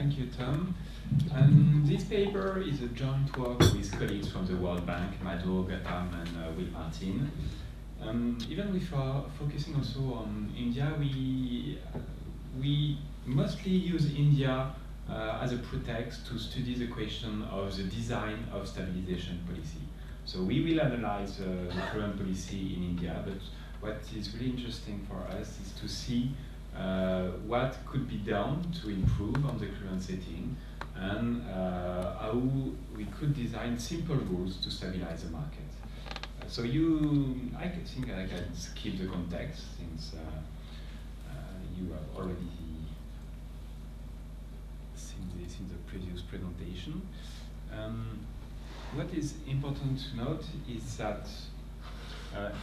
Thank you, Tom. This paper is a joint work with colleagues from the World Bank, Madhur, Gautam, and Will Martin. Even if we are focusing also on India, we mostly use India as a pretext to study the question of the design of stabilization policy. So we will analyze the current policy in India, but what is really interesting for us is to see what could be done to improve on the current setting and how we could design simple rules to stabilize the market. So I think I can skip the context since you have already seen this in the previous presentation. What is important to note is that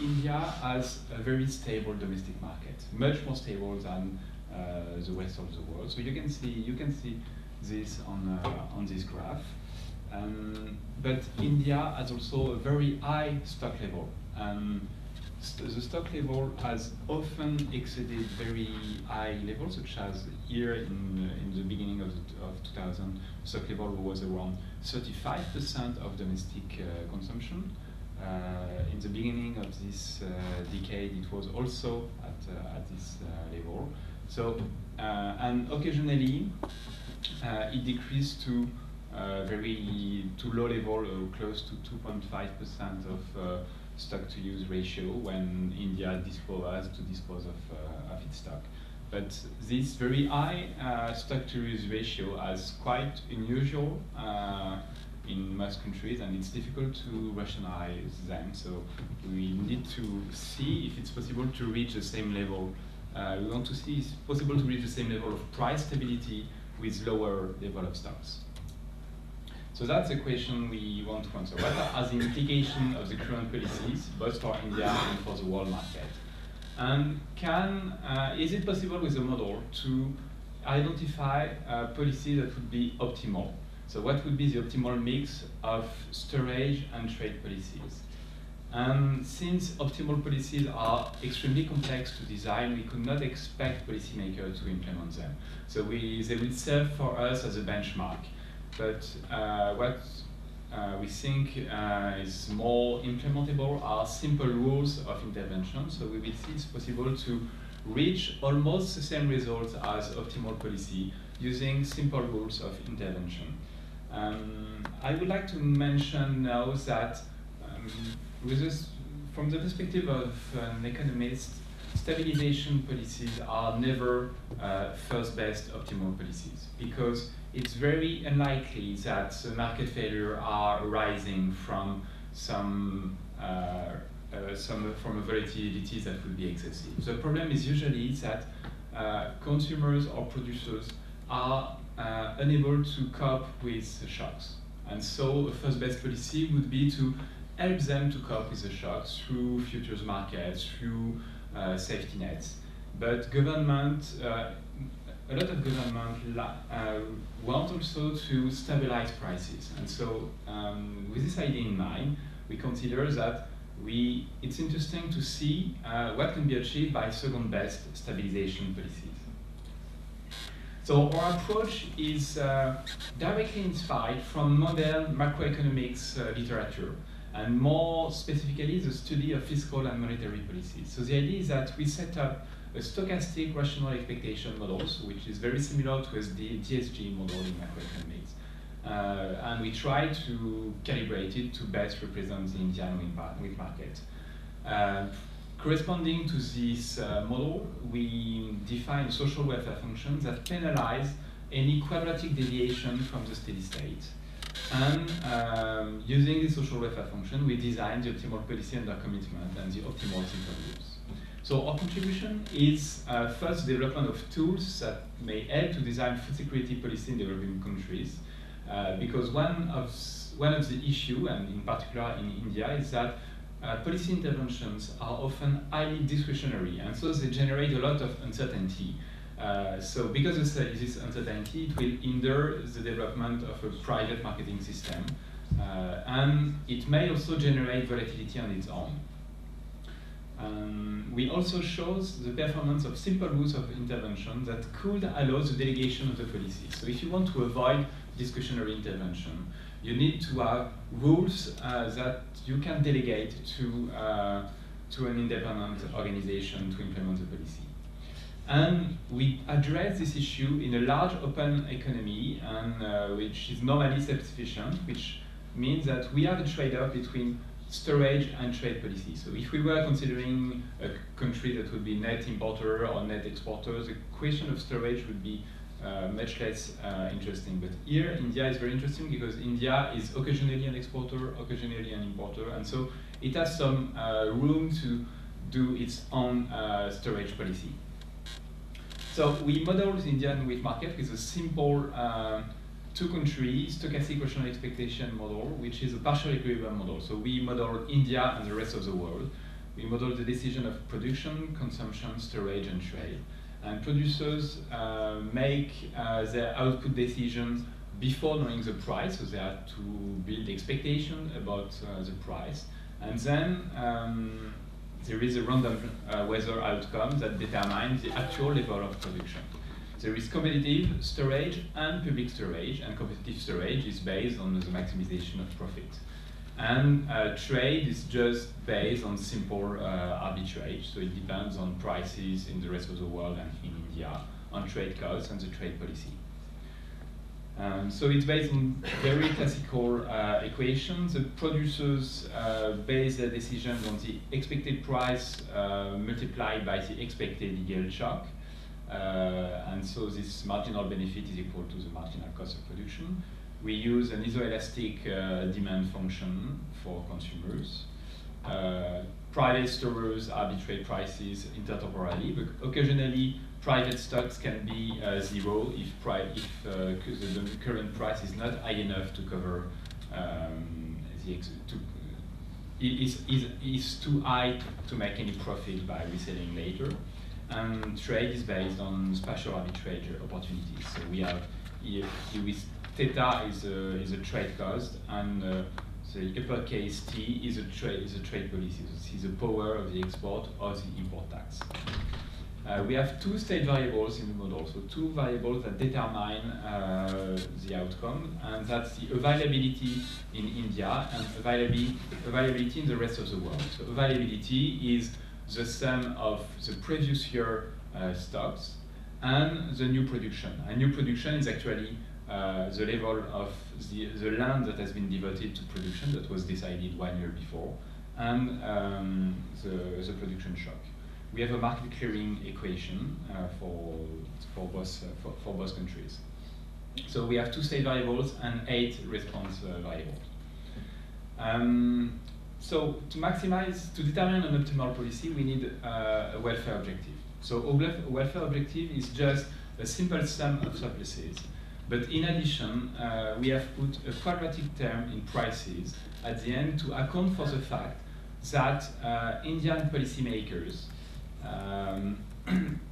India has a very stable domestic market, much more stable than the rest of the world. So you can see this on this graph. But India has also a very high stock level. The stock level has often exceeded very high levels, such as here in the beginning of 2000, stock level was around 35% of domestic consumption. In the beginning of this decade, it was also at this level. So, and occasionally, it decreased to low level, close to 2.5% of stock-to-use ratio when India has to dispose of its stock. But this very high stock-to-use ratio is quite unusual in most countries, and it's difficult to rationalize them. So we need to see if it's possible to reach the same level. We want to see if it's possible to reach the same level of price stability with lower level of stocks. So that's the question we want to answer. What are the implications of the current policies, both for India and for the world market? And is it possible with a model to identify a policy that would be optimal? So what would be the optimal mix of storage and trade policies? And since optimal policies are extremely complex to design, we could not expect policymakers to implement them. So they will serve for us as a benchmark. But what we think is more implementable are simple rules of intervention. So we will see it's possible to reach almost the same results as optimal policy using simple rules of intervention. I would like to mention now that from the perspective of an economist, stabilization policies are never first best optimal policies, because it's very unlikely that the market failure are arising from from a volatility that would be excessive. The problem is usually that consumers or producers are unable to cope with the shocks. And so a first best policy would be to help them to cope with the shocks through futures markets, through safety nets. But a lot of government want also to stabilize prices. And so with this idea in mind, we consider that it's interesting to see what can be achieved by second best stabilization policies. So our approach is directly inspired from modern macroeconomics literature, and more specifically the study of fiscal and monetary policies. So the idea is that we set up a stochastic rational expectation models, which is very similar to the DSG model in macroeconomics. And we try to calibrate it to best represent the Indian weak market. Corresponding to this model, we define social welfare functions that penalize any quadratic deviation from the steady state. And using the social welfare function, we design the optimal policy under commitment and the optimal simple rules. So our contribution is first the development of tools that may help to design food security policy in developing countries, because one of the issue, and in particular in India, is that policy interventions are often highly discretionary, and so they generate a lot of uncertainty. So because of this uncertainty, it will hinder the development of a private marketing system, and it may also generate volatility on its own. We also show the performance of simple rules of intervention that could allow the delegation of the policy. So if you want to avoid discretionary intervention, you need to have rules that you can delegate to an independent organization to implement the policy. And we address this issue in a large open economy, and which is normally self-sufficient, which means that we have a trade-off between storage and trade policy. So if we were considering a country that would be net importer or net exporter, the question of storage would be much less interesting. But here, India is very interesting because India is occasionally an exporter, occasionally an importer, and so it has some room to do its own storage policy. So we model the Indian wheat market with a simple two-country stochastic rational expectation model, which is a partial equilibrium model. So we model India and the rest of the world. We model the decision of production, consumption, storage, and trade. And producers make their output decisions before knowing the price, so they have to build expectation about the price. And then there is a random weather outcome that determines the actual level of production. There is competitive storage and public storage, and competitive storage is based on the maximization of profit. And trade is just based on simple arbitrage, so it depends on prices in the rest of the world and in India, on trade costs and the trade policy. So it's based on very classical equations. The producers base their decisions on the expected price multiplied by the expected yield shock. And so this marginal benefit is equal to the marginal cost of production. We use an isoelastic demand function for consumers. Private storers arbitrate prices intertemporally, but occasionally private stocks can be zero if the current price is not high enough to cover is too high to make any profit by reselling later. And trade is based on spatial arbitrage opportunities. So we have here with theta is a trade cost, and the uppercase T is a trade policy. So this is the power of the export or the import tax. We have two state variables in the model, so two variables that determine the outcome, and that's the availability in India and availability in the rest of the world. So availability is the sum of the previous year stocks and the new production. And new production is actually the level of the land that has been devoted to production that was decided 1 year before, and the production shock. We have a market clearing equation for both countries. So we have two state variables and 8 response variables. So to determine an optimal policy, we need a welfare objective. So a welfare objective is just a simple sum of surpluses. But in addition, we have put a quadratic term in prices at the end to account for the fact that Indian policymakers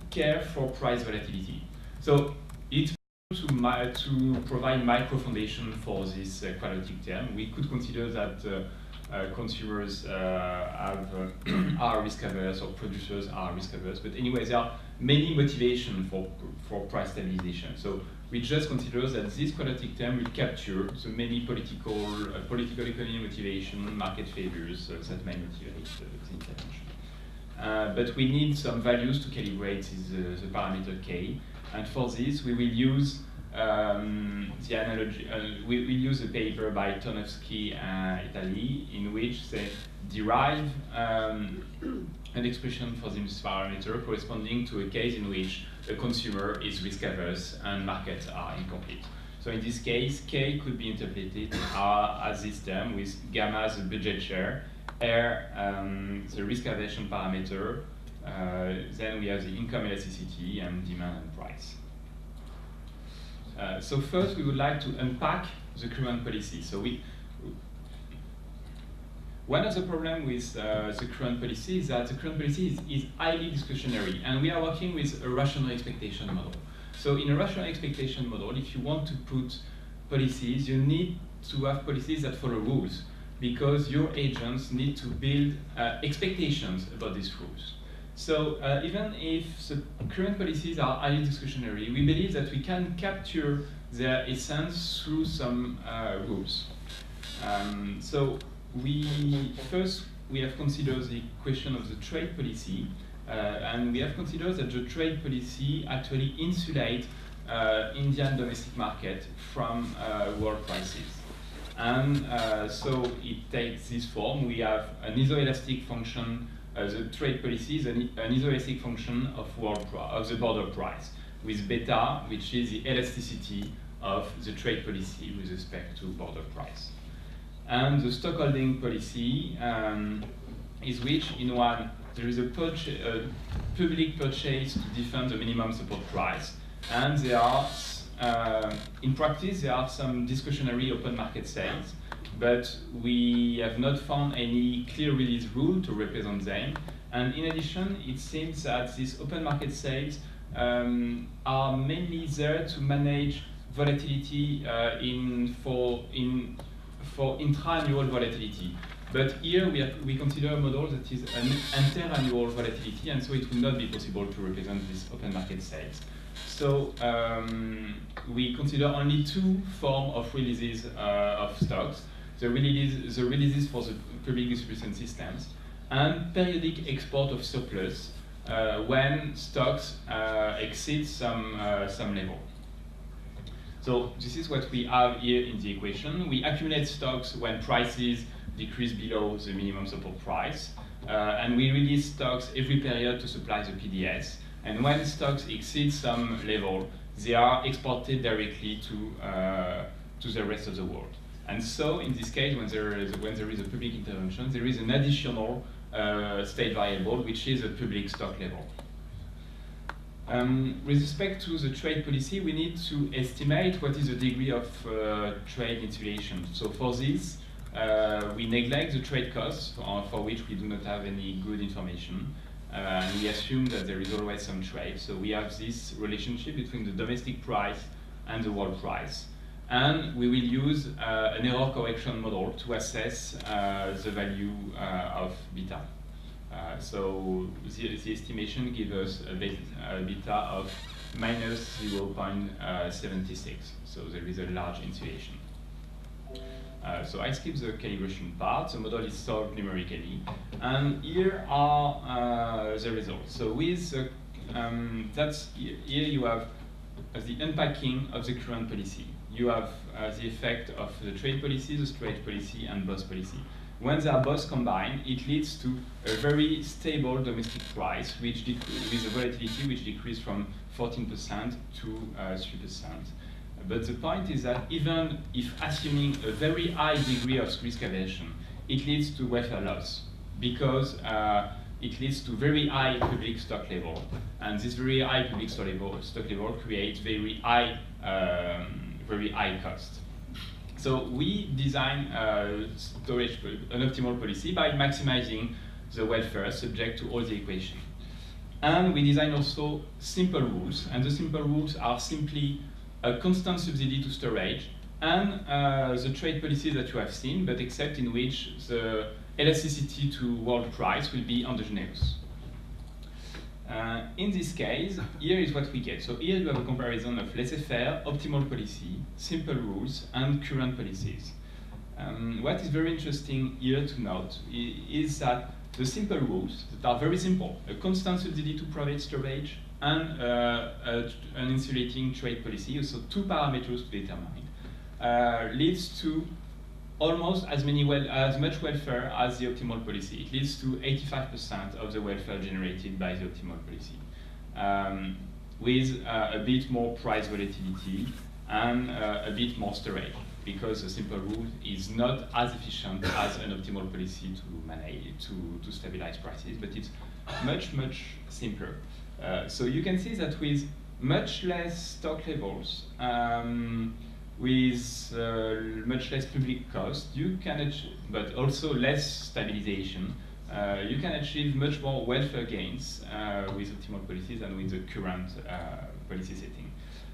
care for price volatility. So it's to provide micro-foundation for this quadratic term. We could consider that consumers are risk averse or producers are risk averse, but anyway, there are many motivations for price stabilization. So we just consider that this quadratic term will capture the many political economy motivation, market favors that may motivate the intervention. But we need some values to calibrate the parameter k, and for this we will use the analogy. We will use a paper by Tonowski, Italy, in which they derive an expression for this parameter corresponding to a case in which a consumer is risk averse and markets are incomplete. So in this case, k could be interpreted as this term with gamma as the budget share, R the risk aversion parameter, then we have the income elasticity and demand and price. So first we would like to unpack the current policy. So one of the problems with the current policy is that the current policy is highly discretionary, and we are working with a rational expectation model. So in a rational expectation model, if you want to put policies, you need to have policies that follow rules. because your agents need to build expectations about these rules. So even if the current policies are highly discretionary, we believe that we can capture their essence through some rules. So first we have considered the question of the trade policy, and we have considered that the trade policy actually insulates Indian domestic market from world prices. And so it takes this form. We have an isoelastic function. The trade policy is an isoelastic function of the border price, with beta, which is the elasticity of the trade policy with respect to border price. And the stockholding policy is which, in one, there is a public purchase to defend the minimum support price, and there are, in practice, there are some discretionary open market sales, but we have not found any clear release rule to represent them. And in addition, it seems that these open market sales are mainly there to manage volatility for intra-annual volatility. But here we consider a model that is an inter-annual volatility, and so it will not be possible to represent these open market sales. So we consider only two forms of releases of stocks. The releases for the public distribution systems, and periodic export of surplus when stocks exceed some level. So this is what we have here in the equation. We accumulate stocks when prices decrease below the minimum support price, and we release stocks every period to supply the PDS. And when stocks exceed some level, they are exported directly to the rest of the world. And so, in this case, when there is a public intervention, there is an additional state variable, which is a public stock level. With respect to the trade policy, we need to estimate what is the degree of trade insulation. So for this, we neglect the trade costs, for which we do not have any good information. And we assume that there is always some trade. So we have this relationship between the domestic price and the world price. And we will use an error correction model to assess the value of beta. So the estimation gives us a beta of minus 0.76. So there is a large insulation. So I skip the calibration part. The model is solved numerically. And here are the results. So with here you have the unpacking of the current policy. You have the effect of the trade policy, the trade policy, and both policy. When they are both combined, it leads to a very stable domestic price, with a volatility which decreased from 14% to 3%. But the point is that even if assuming a very high degree of risk aversion, it leads to welfare loss, because it leads to very high public stock level, and this very high public stock level creates very high cost. So we design an optimal policy by maximizing the welfare subject to all the equations. And we design also simple rules, and the simple rules are simply a constant subsidy to storage and the trade policy that you have seen, but except in which the elasticity to world price will be endogenous. In this case, here is what we get. So here you have a comparison of laissez-faire, optimal policy, simple rules, and current policies. What is very interesting here to note is that the simple rules that are very simple, a constant subsidy to private storage, and an insulating trade policy, so two parameters to determine, leads to almost as much welfare as the optimal policy. It leads to 85% of the welfare generated by the optimal policy, with a bit more price volatility and a bit more storage, because the simple rule is not as efficient as an optimal policy to manage, to stabilize prices, but it's much, much simpler. So you can see that with much less stock levels, with much less public cost, you can but also less stabilization, you can achieve much more welfare gains with optimal policies than with the current policy setting.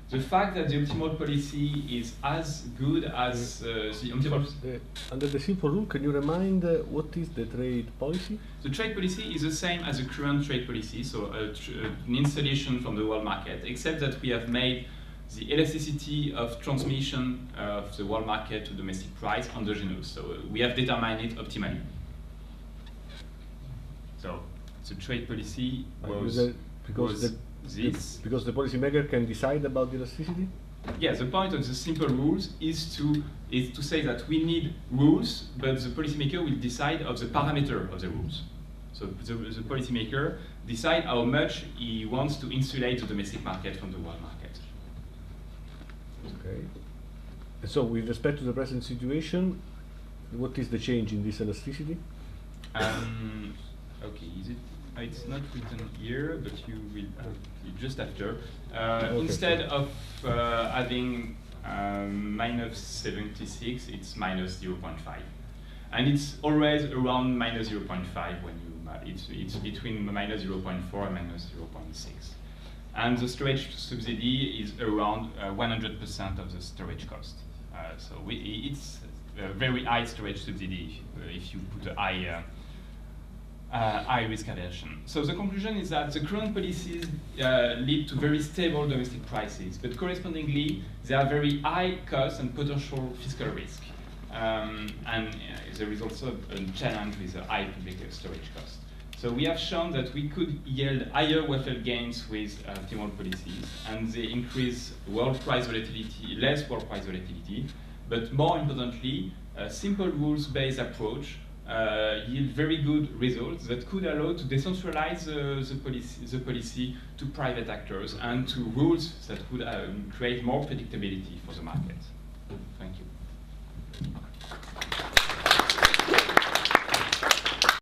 the fact that the optimal policy is as good as the optimal. Under the simple rule, can you remind what is the trade policy? The trade policy is the same as the current trade policy, so an installation from the world market, except that we have made the elasticity of transmission of the world market to domestic price endogenous. So we have determined it optimally. So the trade policy was this. Because the policymaker can decide about the elasticity? Yeah, the point of the simple rules is to say that we need rules, but the policymaker will decide of the parameter of the rules. So the policymaker decide how much he wants to insulate the domestic market from the world market. Okay. So with respect to the present situation, what is the change in this elasticity? Okay, is it? It's not written here, but you will just after. Okay, instead of having minus 76, it's minus 0.5, and it's always around minus 0.5 when you. It's between minus 0.4 and minus 0.6, and the storage subsidy is around 100% of the storage cost. So it's a very high storage subsidy if you put a high risk aversion. So the conclusion is that the current policies lead to very stable domestic prices, but correspondingly, they have very high cost and potential fiscal risk. And there is also a challenge with a high public storage cost. So we have shown that we could yield higher welfare gains with optimal policies, and they increase world price volatility, less world price volatility, but more importantly, a simple rules-based approach yield very good results that could allow to decentralize the policy to private actors and to rules that could create more predictability for the market. Thank you.